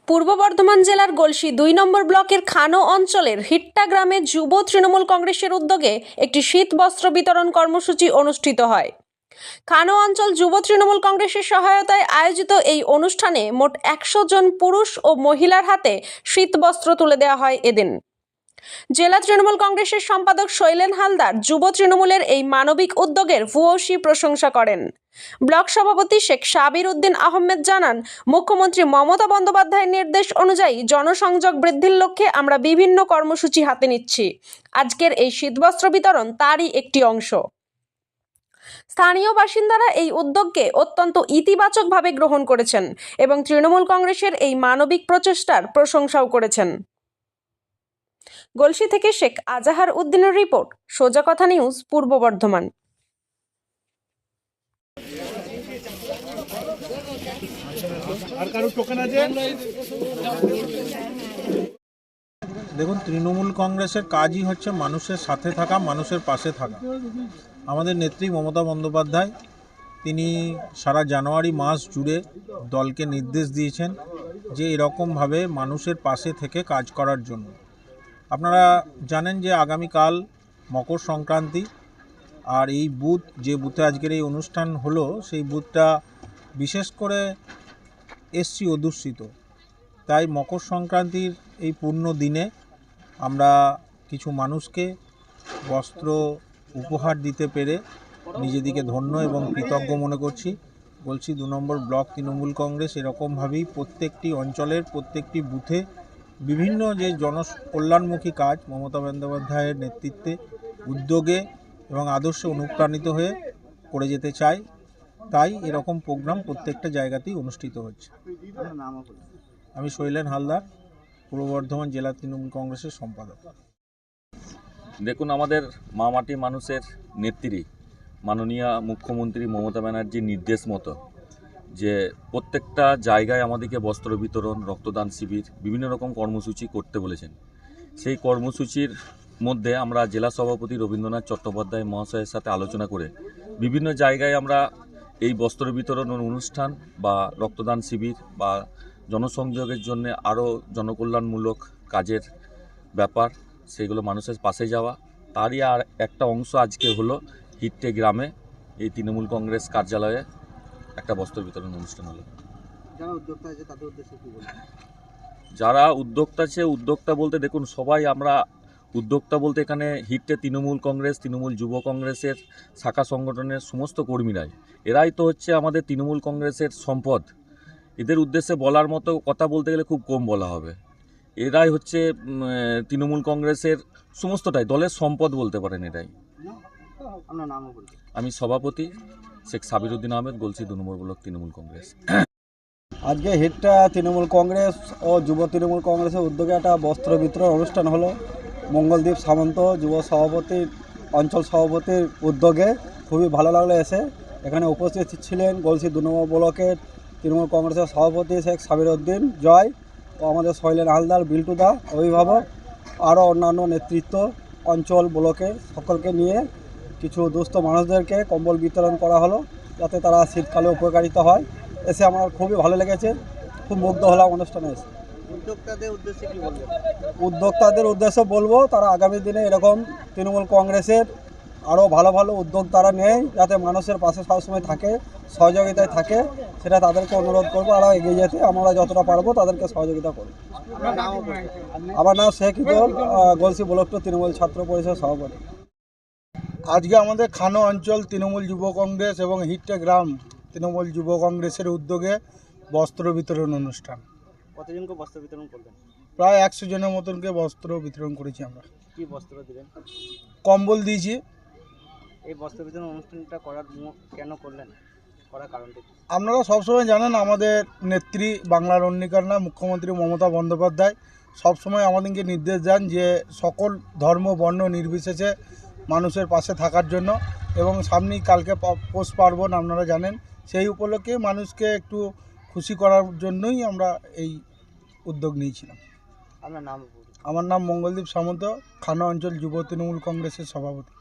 পূর্ব বর্ধমান জেলার গলসি ২ নম্বর ব্লকের খানো অঞ্চলের হিট্টা গ্রামে যুব তৃণমূল কংগ্রেসের উদ্যোগে একটি শীত বস্ত্র বিতরণ কর্মসূচি অনুষ্ঠিত হয়। খানো অঞ্চল যুব তৃণমূল কংগ্রেসের সহায়তায় আয়োজিত এই অনুষ্ঠানে মোট ১০০ জন পুরুষ ও মহিলার হাতে শীত বস্ত্র তুলে দেওয়া হয়। এদিন জেলা তৃণমূল কংগ্রেসের সম্পাদক শৈলেন হালদার যুব তৃণমূলের এই মানবিক উদ্যোগের ভূয়সী প্রশংসা করেন। ব্লক সভাপতি শেখ সাবির উদ্দিন আহমেদ জানান, মুখ্যমন্ত্রী মমতা বন্দ্যোপাধ্যায়ের নির্দেশ অনুযায়ী জনসংযোগ বৃদ্ধির লক্ষ্যে আমরা বিভিন্ন কর্মসূচি হাতে নিচ্ছি। আজকের এই শীতবস্ত্র বিতরণ তারই একটি অংশ। স্থানীয় বাসিন্দারা এই উদ্যোগকে অত্যন্ত ইতিবাচকভাবে গ্রহণ করেছেন এবং তৃণমূল কংগ্রেসের এই মানবিক প্রচেষ্টার প্রশংসাও করেছেন। গলসি থেকে শেখ আজাহার উদ্দিনের রিপোর্ট, সোজা কথা নিউজ, পূর্ব বর্ধমান। দেখুন, তৃণমূল কংগ্রেসের কাজই হচ্ছে মানুষের সাথে থাকা, মানুষের পাশে থাকা। আমাদের নেত্রী মমতা বন্দ্যোপাধ্যায় তিনি সারা জানুয়ারি মাস জুড়ে দলকে নির্দেশ দিয়েছেন যে এরকমভাবে মানুষের পাশে থেকে কাজ করার জন্য। আপনারা জানেন যে আগামীকাল মকর সংক্রান্তি, আর এই বুথ যে বুথে আজকের এই অনুষ্ঠান হলো সেই বুথটা বিশেষ করে এসসি অধ্যুষিত। তাই মকর সংক্রান্তির এই পূর্ণ দিনে আমরা কিছু মানুষকে বস্ত্র উপহার দিতে পেরে নিজেদিকে ধন্য এবং কৃতজ্ঞ মনে করছি। বলছি ২ নম্বর ব্লক তৃণমূল কংগ্রেস এরকমভাবেই প্রত্যেকটি অঞ্চলের প্রত্যেকটি বুথে বিভিন্ন যে জনকল্যাণমুখী কাজ মমতা বন্দ্যোপাধ্যায়ের নেতৃত্বে, উদ্যোগে এবং আদর্শে অনুপ্রাণিত হয়ে করে যেতে চাই। তাই এরকম প্রোগ্রাম প্রত্যেকটা জায়গাতেই অনুষ্ঠিত হচ্ছে। আমি শৈলেন হালদার, পূর্ব বর্ধমান জেলা তৃণমূল কংগ্রেসের সম্পাদক। দেখুন, আমাদের মা মাটি মানুষের নেত্রী মাননীয় মুখ্যমন্ত্রী মমতা ব্যানার্জির নির্দেশ মতো যে প্রত্যেকটা জায়গায় আমাদেরকে বস্ত্র বিতরণ, রক্তদান শিবির, বিভিন্ন রকম কর্মসূচি করতে বলেছেন। সেই কর্মসূচির মধ্যে আমরা জেলা সভাপতি রবীন্দ্রনাথ চট্টোপাধ্যায় মহাশয়ের সাথে আলোচনা করে বিভিন্ন জায়গায় আমরা এই বস্ত্র বিতরণ অনুষ্ঠান বা রক্তদান শিবির বা জনসংযোগের জন্য আরও জনকল্যাণমূলক কাজের ব্যাপার, সেগুলো মানুষের পাশে যাওয়া, তারই আর একটা অংশ আজকে হলো হিট্টে গ্রামে এই তৃণমূল কংগ্রেস কার্যালয়ে একটা বস্ত্র বিতরণ অনুষ্ঠান হলো। যারা উদ্যোক্তা আছে, উদ্যোক্তা বলতে দেখুন সবাই আমরা উদ্যোক্তা বলতে এখানে হিট্টে তৃণমূল কংগ্রেস, তৃণমূল যুব কংগ্রেসের শাখা সংগঠনের সমস্ত কর্মীরাই, এরাই তো হচ্ছে আমাদের তৃণমূল কংগ্রেসের সম্পদ। এদের উদ্দেশ্যে বলার মতো কথা বলতে গেলে খুব কম বলা হবে। এরাই হচ্ছে তৃণমূল কংগ্রেসের সমস্তটাই দলের সম্পদ বলতে পারেন এরাই। আমি সভাপতি শেখ সাবির উদ্দিন আহমেদ, গলসি ২ নম্বর ব্লক তৃণমূল কংগ্রেস। আজকে হিট্টা তৃণমূল কংগ্রেস ও যুব তৃণমূল কংগ্রেসের উদ্যোগে একটা বস্ত্র বিতরণ অনুষ্ঠান হলো। মঙ্গলদীপ সামন্ত যুব সভাপতির অঞ্চল সভাপতির উদ্যোগে খুবই ভালো লাগলো এসে। এখানে উপস্থিত ছিলেন গলসি ২ নম্বর ব্লকের তৃণমূল কংগ্রেসের সভাপতি শেখ সাবির উদ্দিন জয় ও আমাদের শৈলেন হালদার বিল্টুদা অভিভাবক, আরও অন্যান্য নেতৃত্ব অঞ্চল ব্লকে সকলকে নিয়ে কিছু দুস্থ মানুষদেরকে কম্বল বিতরণ করা হলো যাতে তারা শীতকালে উপকারিত হয়। এসে আমার খুবই ভালো লেগেছে, খুব মুগ্ধ হলাম অনুষ্ঠানে এসে। উদ্যোক্তাদের উদ্দেশ্যে বলবো তারা আগামী দিনে এরকম তৃণমূল কংগ্রেসের আরও ভালো ভালো উদ্যোগ তারা নেয় যাতে মানুষের পাশে সবসময় থাকে, সহযোগিতায় থাকে, সেটা তাদেরকে অনুরোধ করবো। আরও এগিয়ে যেতে আমরা যতটা পারবো তাদেরকে সহযোগিতা করবো। আমার নাম শেখ ইদুল, গলসি ব্লক তৃণমূল ছাত্র পরিষদ সভাপতি। আজকে আমাদের খানো অঞ্চল তৃণমূল যুব কংগ্রেস এবং হিট্টে গ্রাম তৃণমূল যুব কংগ্রেসের উদ্যোগে বস্ত্র বিতরণ অনুষ্ঠান। কতজনকে বস্ত্র বিতরণ করবেন? প্রায় ১০০ জনের মতনকে বস্ত্র বিতরণ করেছি আমরা। কি বস্ত্র দিবেন? কম্বল দিয়েছি। এই বস্ত্র বিতরণ অনুষ্ঠানটা কেন করলেন, করার কারণটা? আপনারা সবসময় জানেন আমাদের নেত্রী বাংলার অন্যিকান্না মুখ্যমন্ত্রী মমতা বন্দ্যোপাধ্যায় সবসময় আমাদেরকে নির্দেশ দেন যে সকল ধর্ম বর্ণ নির্বিশেষে মানুষের পাশে থাকার জন্য, এবং সামনেই কালকে পৌষ পার্বণ আপনারা জানেন, সেই উপলক্ষে মানুষকে একটু খুশি করার জন্যই আমরা এই উদ্যোগ নিয়েছিলাম। আপনার নাম? আমার নাম মঙ্গলদীপ সামন্ত, খানো অঞ্চল যুব তৃণমূল কংগ্রেসের সভাপতি।